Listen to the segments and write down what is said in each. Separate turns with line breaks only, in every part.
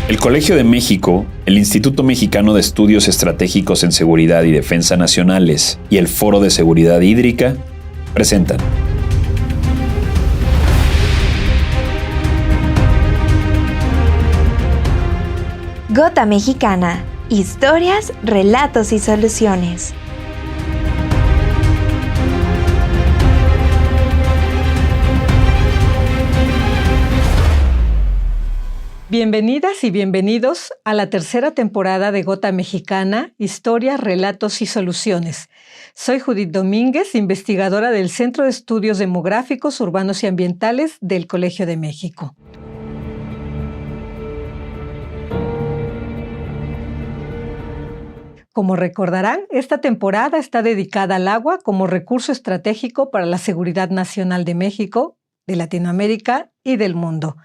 El Colegio de México, el Instituto Mexicano de Estudios Estratégicos en Seguridad y Defensa Nacionales y el Foro de Seguridad Hídrica presentan
Gota Mexicana, historias, relatos y soluciones.
Bienvenidas y bienvenidos a la tercera temporada de Gota Mexicana, historias, relatos y soluciones. Soy Judith Domínguez, investigadora del Centro de Estudios Demográficos, Urbanos y Ambientales del Colegio de México. Como recordarán, esta temporada está dedicada al agua como recurso estratégico para la seguridad nacional de México, de Latinoamérica y del mundo.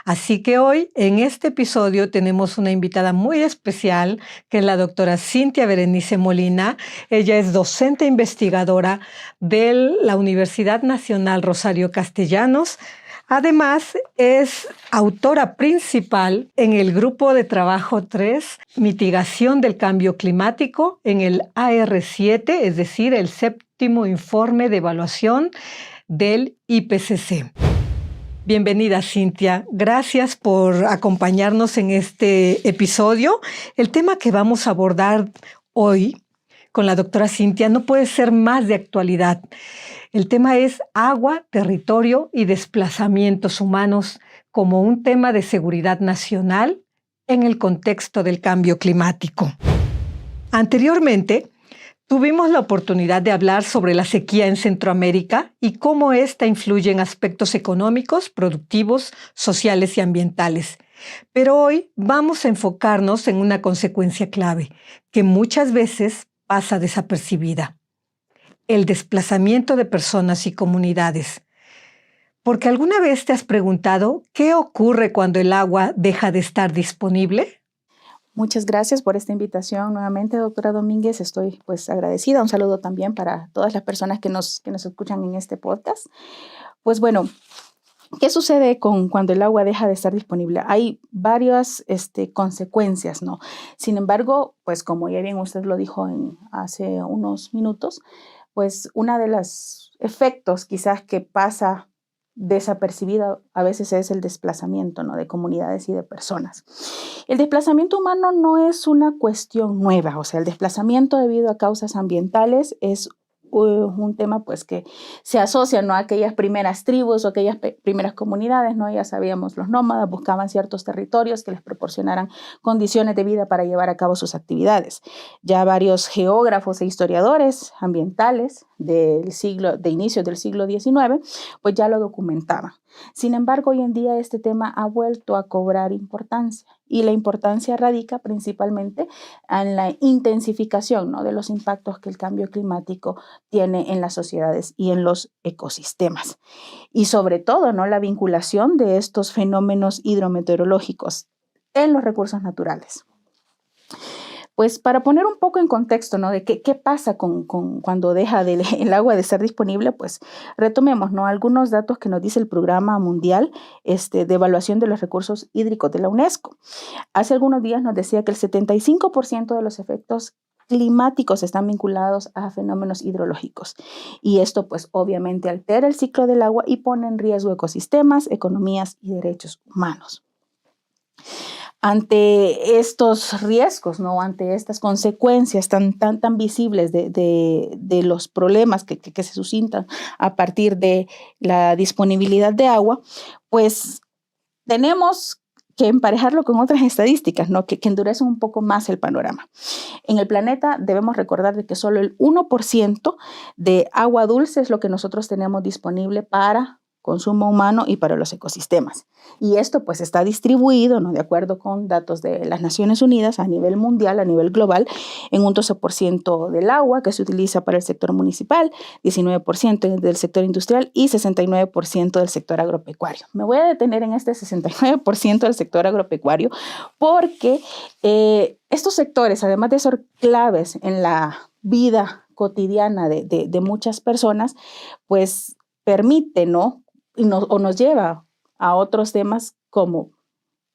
Así que hoy, en este episodio, tenemos una invitada muy especial, que es la doctora Cintia Berenice Molina. Ella es docente investigadora de la Universidad Nacional Rosario Castellanos. Además, es autora principal en el Grupo de Trabajo 3, Mitigación del Cambio Climático, en el AR7, es decir, el séptimo informe de evaluación del IPCC. Bienvenida, Cintia. Gracias por acompañarnos en este episodio. El tema que vamos a abordar hoy con la doctora Cintia no puede ser más de actualidad. El tema es agua, territorio y desplazamientos humanos como un tema de seguridad nacional en el contexto del cambio climático. Anteriormente, tuvimos la oportunidad de hablar sobre la sequía en Centroamérica y cómo ésta influye en aspectos económicos, productivos, sociales y ambientales. Pero hoy vamos a enfocarnos en una consecuencia clave que muchas veces pasa desapercibida: el desplazamiento de personas y comunidades. ¿Porque alguna vez te has preguntado qué ocurre cuando el agua deja de estar disponible?
Muchas gracias por esta invitación nuevamente, doctora Domínguez. Estoy agradecida. Un saludo también para todas las personas que nos escuchan en este podcast. Pues bueno, ¿qué sucede cuando el agua deja de estar disponible? Hay varias consecuencias, ¿no? Sin embargo, pues como ya bien usted lo dijo hace unos minutos, pues uno de los efectos quizás que pasa desapercibido a veces es el desplazamiento, ¿no?, de comunidades y de personas. El desplazamiento humano no es una cuestión nueva, o sea, el desplazamiento debido a causas ambientales es un tema pues que se asocia, ¿no?, a aquellas primeras tribus o aquellas primeras comunidades, ¿no? Ya sabíamos, los nómadas buscaban ciertos territorios que les proporcionaran condiciones de vida para llevar a cabo sus actividades. Ya varios geógrafos e historiadores ambientales de inicios del siglo XIX, pues ya lo documentaban. Sin embargo, hoy en día este tema ha vuelto a cobrar importancia, y la importancia radica principalmente en la intensificación, ¿no?, de los impactos que el cambio climático tiene en las sociedades y en los ecosistemas. Y sobre todo, ¿no?, la vinculación de estos fenómenos hidrometeorológicos en los recursos naturales. Pues para poner un poco en contexto, ¿no?, de qué pasa cuando deja el agua de ser disponible, pues retomemos, ¿no?, algunos datos que nos dice el Programa Mundial de Evaluación de los Recursos Hídricos de la UNESCO. Hace algunos días nos decía que el 75% de los efectos climáticos están vinculados a fenómenos hidrológicos, y esto pues obviamente altera el ciclo del agua y pone en riesgo ecosistemas, economías y derechos humanos. Ante estos riesgos, ¿no?, ante estas consecuencias tan visibles de los problemas que se suscitan a partir de la disponibilidad de agua, pues tenemos que emparejarlo con otras estadísticas, ¿no?, que endurecen un poco más el panorama. En el planeta debemos recordar de que solo el 1% de agua dulce es lo que nosotros tenemos disponible para consumo humano y para los ecosistemas. Y esto pues está distribuido, ¿no?, de acuerdo con datos de las Naciones Unidas a nivel mundial, a nivel global, en un 12% del agua que se utiliza para el sector municipal, 19% del sector industrial y 69% del sector agropecuario. Me voy a detener en este 69% del sector agropecuario porque estos sectores, además de ser claves en la vida cotidiana de muchas personas, pues permite, ¿no?, o nos lleva a otros temas como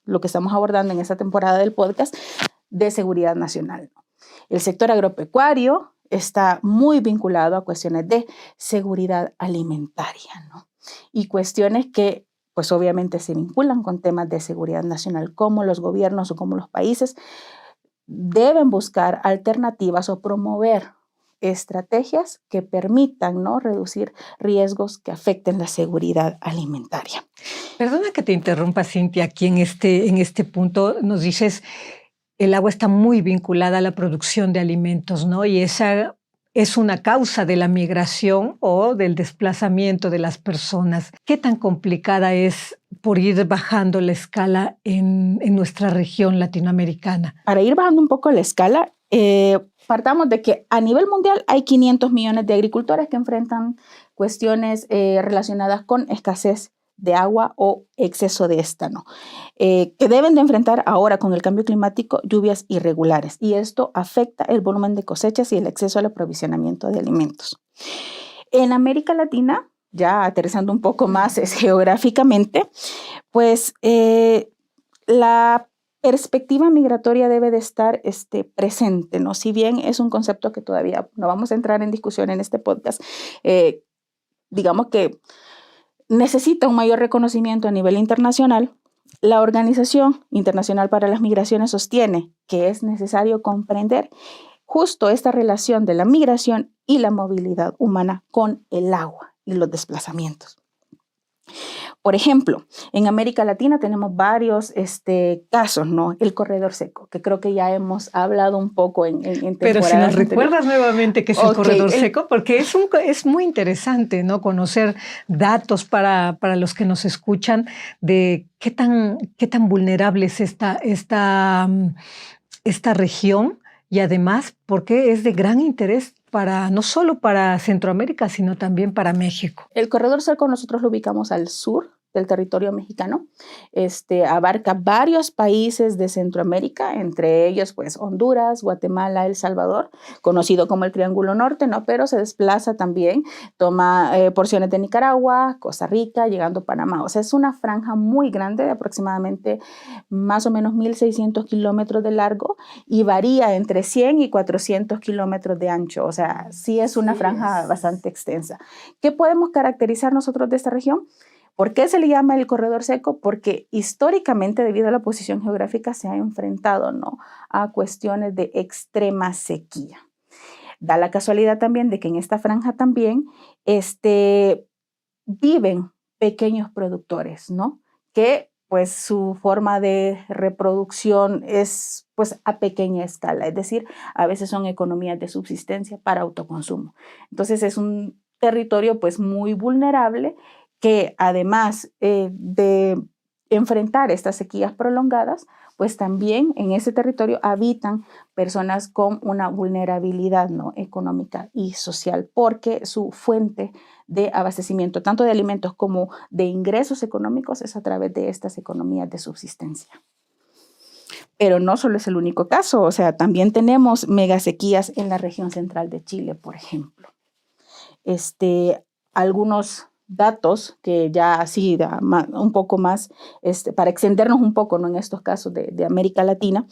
lo que estamos abordando en esta temporada del podcast de seguridad nacional, ¿no? El sector agropecuario está muy vinculado a cuestiones de seguridad alimentaria, ¿no? Y cuestiones que, pues obviamente se vinculan con temas de seguridad nacional, como los gobiernos o como los países deben buscar alternativas o promover estrategias que permitan, ¿no?, reducir riesgos que afecten la seguridad alimentaria.
Perdona que te interrumpa, Cintia, aquí en este punto nos dices, el agua está muy vinculada a la producción de alimentos, ¿no? Y esa es una causa de la migración o del desplazamiento de las personas. ¿Qué tan complicada es por ir bajando la escala en nuestra región latinoamericana?
Para ir bajando un poco la escala, partamos de que a nivel mundial hay 500 millones de agricultores que enfrentan cuestiones relacionadas con escasez de agua o exceso de esta, ¿no? Que deben de enfrentar ahora con el cambio climático lluvias irregulares, y esto afecta el volumen de cosechas y el acceso al aprovisionamiento de alimentos. En América Latina, ya aterrizando un poco más geográficamente, pues la perspectiva migratoria debe de estar presente, ¿no? Si bien es un concepto que todavía no vamos a entrar en discusión en este podcast, digamos que necesita un mayor reconocimiento a nivel internacional. La Organización Internacional para las Migraciones sostiene que es necesario comprender justo esta relación de la migración y la movilidad humana con el agua y los desplazamientos. Por ejemplo, en América Latina tenemos varios casos, ¿no? El corredor seco, que creo que ya hemos hablado un poco en temporadas
Pero si nos
anteriores.
recuerdas nuevamente qué es el corredor seco, porque es muy interesante, ¿no?, conocer datos para los que nos escuchan de qué tan vulnerable es esta región, y además porque es de gran interés no solo para Centroamérica, sino también para México.
El corredor seco nosotros lo ubicamos al sur del territorio mexicano. Abarca varios países de Centroamérica, entre ellos pues Honduras, Guatemala, El Salvador, conocido como el Triángulo Norte, ¿no? Pero se desplaza también, toma porciones de Nicaragua, Costa Rica, llegando a Panamá. O sea, es una franja muy grande, de aproximadamente más o menos 1.600 kilómetros de largo, y varía entre 100 y 400 kilómetros de ancho. O sea, sí es una franja bastante extensa. ¿Qué podemos caracterizar nosotros de esta región? ¿Por qué se le llama el corredor seco? Porque históricamente, debido a la posición geográfica, se ha enfrentado, ¿no?, a cuestiones de extrema sequía. Da la casualidad también de que en esta franja también viven pequeños productores, ¿no?, que pues su forma de reproducción es pues a pequeña escala, es decir, a veces son economías de subsistencia para autoconsumo. Entonces es un territorio pues muy vulnerable, que además de enfrentar estas sequías prolongadas, pues también en ese territorio habitan personas con una vulnerabilidad, ¿no?, económica y social, porque su fuente de abastecimiento, tanto de alimentos como de ingresos económicos, es a través de estas economías de subsistencia. Pero no solo es el único caso, o sea, también tenemos megasequías en la región central de Chile, por ejemplo. Algunos datos que ya así un poco más, para extendernos un poco, ¿no?, en estos casos de América Latina,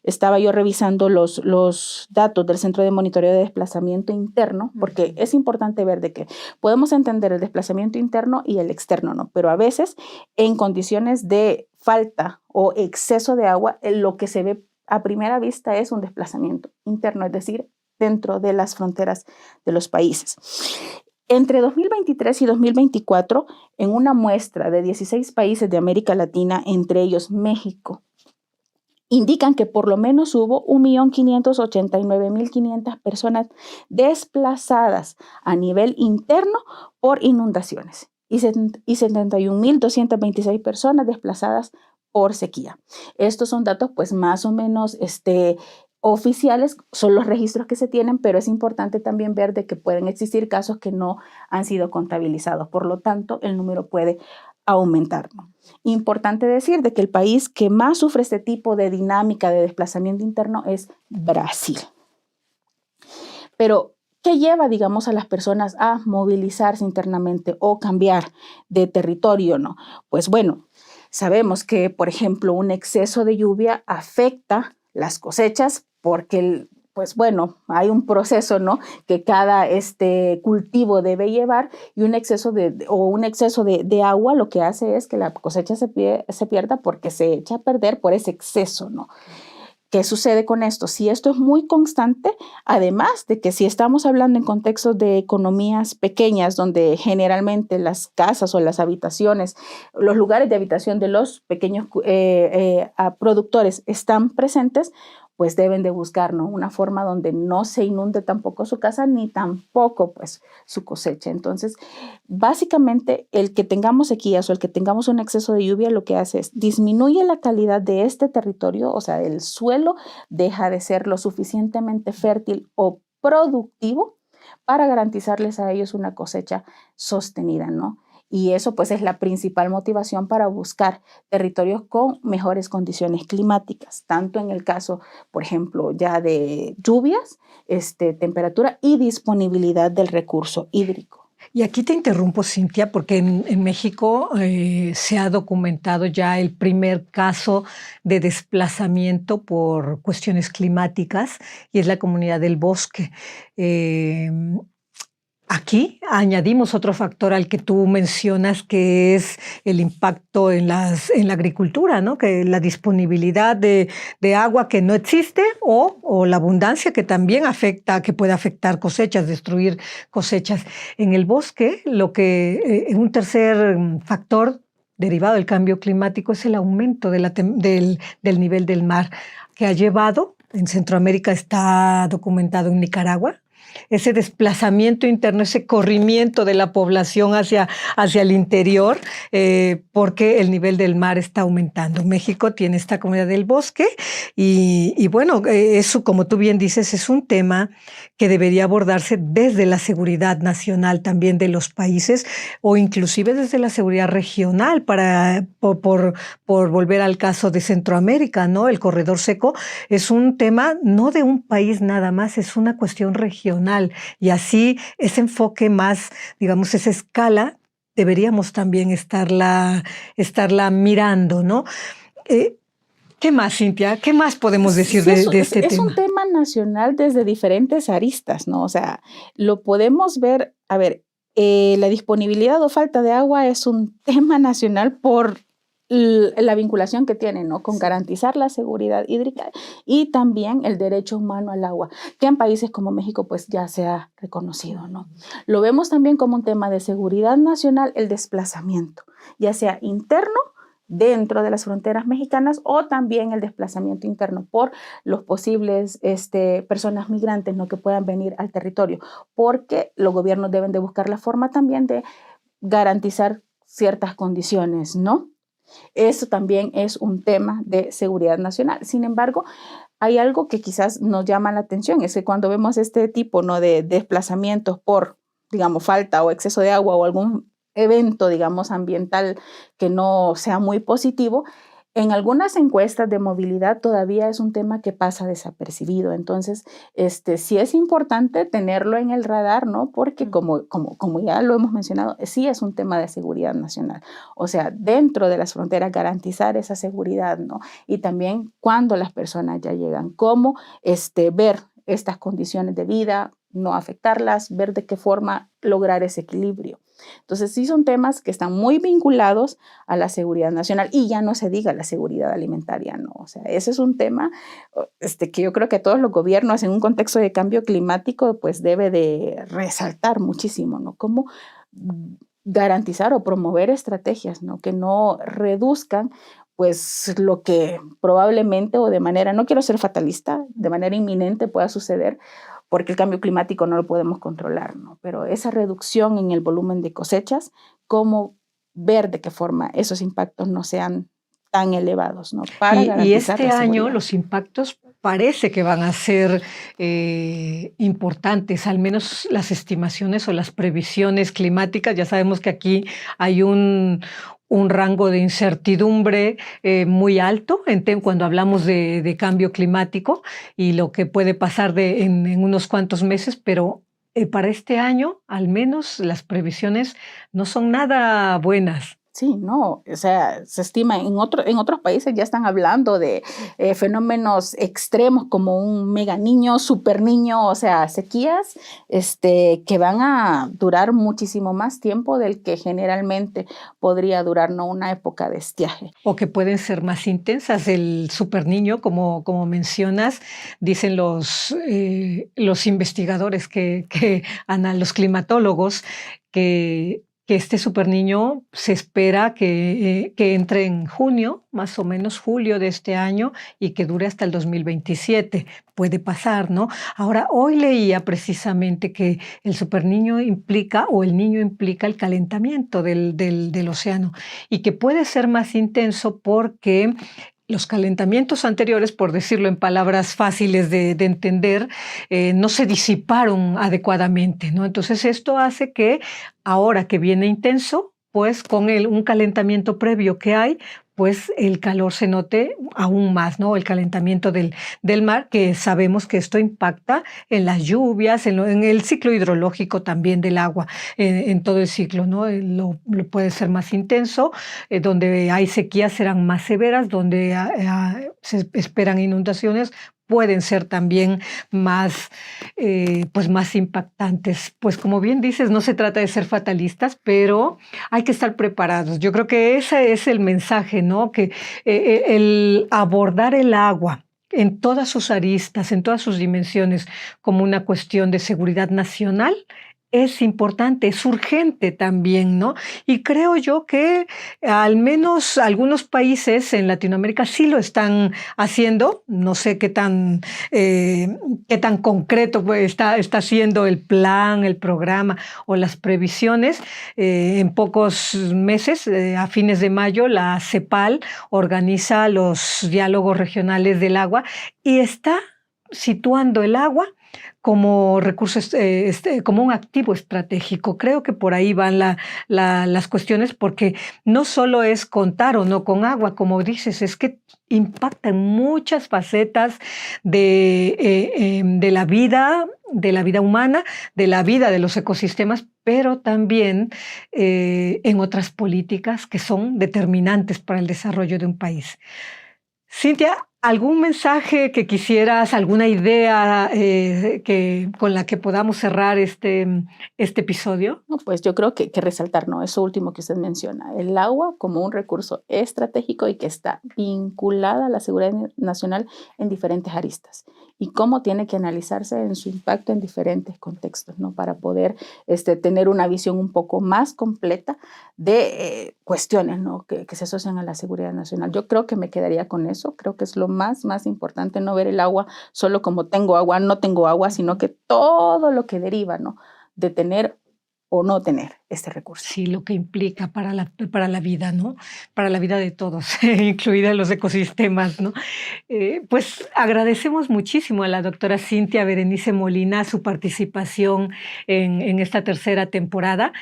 estaba yo revisando los datos del Centro de Monitoreo de Desplazamiento Interno, porque es importante ver de que podemos entender el desplazamiento interno y el externo, ¿no? Pero a veces en condiciones de falta o exceso de agua, lo que se ve a primera vista es un desplazamiento interno, es decir, dentro de las fronteras de los países. Entre 2023 y 2024, en una muestra de 16 países de América Latina, entre ellos México, indican que por lo menos hubo 1.589.500 personas desplazadas a nivel interno por inundaciones y 71.226 personas desplazadas por sequía. Estos son datos pues más o menos oficiales, son los registros que se tienen, pero es importante también ver de que pueden existir casos que no han sido contabilizados. Por lo tanto, el número puede aumentar, ¿no? Importante decir de que el país que más sufre este tipo de dinámica de desplazamiento interno es Brasil. Pero, ¿qué lleva, digamos, a las personas a movilizarse internamente o cambiar de territorio, ¿no? Pues bueno, Sabemos que, por ejemplo, un exceso de lluvia afecta las cosechas porque pues bueno, hay un proceso, ¿no?, que cada cultivo debe llevar, y un exceso de agua lo que hace es que la cosecha se pierda porque se echa a perder por ese exceso, ¿no? ¿Qué sucede con esto? Si esto es muy constante, además de que si estamos hablando en contextos de economías pequeñas, donde generalmente las casas o las habitaciones, los lugares de habitación de los pequeños productores están presentes, pues deben de buscar, ¿no?, una forma donde no se inunde tampoco su casa ni tampoco pues su cosecha. Entonces, básicamente el que tengamos sequías o el que tengamos un exceso de lluvia lo que hace es disminuye la calidad de este territorio, o sea, el suelo deja de ser lo suficientemente fértil o productivo para garantizarles a ellos una cosecha sostenida, ¿no? Y eso pues es la principal motivación para buscar territorios con mejores condiciones climáticas, tanto en el caso, por ejemplo, ya de lluvias, temperatura y disponibilidad del recurso hídrico.
Y aquí te interrumpo, Cintia, porque en México se ha documentado ya el primer caso de desplazamiento por cuestiones climáticas, y es la Comunidad del Bosque. Aquí añadimos otro factor al que tú mencionas, que es el impacto en la agricultura, ¿no? Que la disponibilidad de agua que no existe, o la abundancia que también que puede afectar cosechas, destruir cosechas. En el bosque, un tercer factor derivado del cambio climático es el aumento del nivel del mar, que ha llevado, en Centroamérica está documentado en Nicaragua, ese desplazamiento interno, ese corrimiento de la población hacia el interior, porque el nivel del mar está aumentando. México tiene esta Comunidad del Bosque y bueno, eso, como tú bien dices, es un tema que debería abordarse desde la seguridad nacional también de los países, o inclusive desde la seguridad regional, por volver al caso de Centroamérica, ¿no? El corredor seco es un tema no de un país nada más, es una cuestión regional. Y así ese enfoque más, digamos, esa escala, deberíamos también estarla mirando, ¿no? ¿Qué más, Cintia? ¿Qué más podemos decir de este tema?
Es un tema nacional desde diferentes aristas, ¿no? O sea, lo podemos ver, a ver, la disponibilidad o falta de agua es un tema nacional por la vinculación que tiene, ¿no?, con garantizar la seguridad hídrica y también el derecho humano al agua, que en países como México pues ya se ha reconocido, ¿no? Lo vemos también como un tema de seguridad nacional, el desplazamiento, ya sea interno dentro de las fronteras mexicanas, o también el desplazamiento interno por los posibles personas migrantes, ¿no?, que puedan venir al territorio, porque los gobiernos deben de buscar la forma también de garantizar ciertas condiciones, ¿no? Eso también es un tema de seguridad nacional. Sin embargo, hay algo que quizás nos llama la atención, es que cuando vemos este tipo, ¿no?, de desplazamientos por, digamos, falta o exceso de agua o algún evento, digamos, ambiental que no sea muy positivo, en algunas encuestas de movilidad todavía es un tema que pasa desapercibido. Entonces, sí es importante tenerlo en el radar, ¿no? Porque como ya lo hemos mencionado, sí es un tema de seguridad nacional. O sea, dentro de las fronteras garantizar esa seguridad, ¿no? Y también cuando las personas ya llegan, cómo ver estas condiciones de vida, no afectarlas, ver de qué forma lograr ese equilibrio. Entonces, sí son temas que están muy vinculados a la seguridad nacional, y ya no se diga la seguridad alimentaria, ¿no? O sea, ese es un tema que yo creo que todos los gobiernos en un contexto de cambio climático pues debe de resaltar muchísimo, ¿no? Cómo garantizar o promover estrategias, ¿no?, que no reduzcan pues lo que probablemente o de manera, no quiero ser fatalista, de manera inminente pueda suceder, porque el cambio climático no lo podemos controlar, ¿no? Pero esa reducción en el volumen de cosechas, cómo ver de qué forma esos impactos no sean tan elevados, ¿no?
Para y este año los impactos parece que van a ser importantes, al menos las estimaciones o las previsiones climáticas. Ya sabemos que aquí hay un rango de incertidumbre muy alto cuando hablamos de cambio climático y lo que puede pasar en unos cuantos meses, pero para este año, al menos las previsiones no son nada buenas.
Sí, no, o sea, se estima en otros países ya están hablando de fenómenos extremos como un mega niño, super niño, o sea, sequías que van a durar muchísimo más tiempo del que generalmente podría durar, ¿no?, una época de estiaje.
O que pueden ser más intensas. El super niño, como mencionas, dicen los investigadores, los climatólogos, que este super niño se espera que entre en junio, más o menos julio de este año, y que dure hasta el 2027. Puede pasar, ¿no? Ahora, hoy leía precisamente que el super niño implica, o el niño implica, el calentamiento del océano, y que puede ser más intenso porque los calentamientos anteriores, por decirlo en palabras fáciles de entender, no se disiparon adecuadamente, ¿no? Entonces esto hace que ahora que viene intenso, pues con un calentamiento previo que hay, pues el calor se note aún más, ¿no? El calentamiento del mar, que sabemos que esto impacta en las lluvias, en el ciclo hidrológico también del agua, en todo el ciclo, ¿no? Lo puede ser más intenso, donde hay sequías serán más severas, donde se esperan inundaciones, pueden ser también más impactantes. Pues como bien dices, no se trata de ser fatalistas, pero hay que estar preparados. Yo creo que ese es el mensaje, ¿no? Que el abordar el agua en todas sus aristas, en todas sus dimensiones, como una cuestión de seguridad nacional, es importante, es urgente también, ¿no? Y creo yo que al menos algunos países en Latinoamérica sí lo están haciendo. No sé qué tan concreto pues, está siendo el plan, el programa o las previsiones. En pocos meses, a fines de mayo, la CEPAL organiza los diálogos regionales del agua y está situando el agua como recurso, como un activo estratégico. Creo que por ahí van las cuestiones, porque no solo es contar o no con agua, como dices, es que impacta en muchas facetas de la vida humana, de la vida de los ecosistemas, pero también en otras políticas que son determinantes para el desarrollo de un país. Cintia, ¿algún mensaje que quisieras, alguna idea con la que podamos cerrar este episodio?
No, pues yo creo que resaltar, ¿no?, eso último que usted menciona, el agua como un recurso estratégico y que está vinculada a la seguridad nacional en diferentes aristas, y cómo tiene que analizarse en su impacto en diferentes contextos, ¿no?, para poder tener una visión un poco más completa de cuestiones, ¿no?, que se asocian a la seguridad nacional. Yo creo que me quedaría con eso. Creo que es lo más importante, no ver el agua solo como tengo agua, no tengo agua, sino que todo lo que deriva, ¿no?, de tener o no tener este recurso.
Sí, lo que implica para la vida, ¿no? Para la vida de todos, incluida los ecosistemas, ¿no? Pues agradecemos muchísimo a la doctora Cintia Berenice Molina su participación en esta tercera temporada.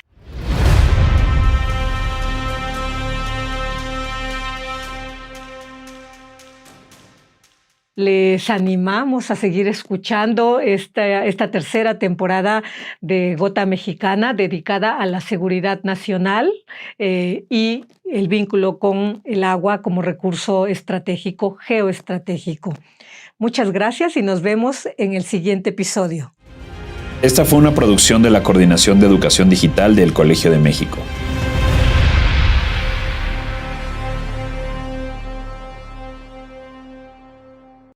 Les animamos a seguir escuchando esta tercera temporada de Gota Mexicana, dedicada a la seguridad nacional y el vínculo con el agua como recurso estratégico, geoestratégico. Muchas gracias y nos vemos en el siguiente episodio.
Esta fue una producción de la Coordinación de Educación Digital del Colegio de México.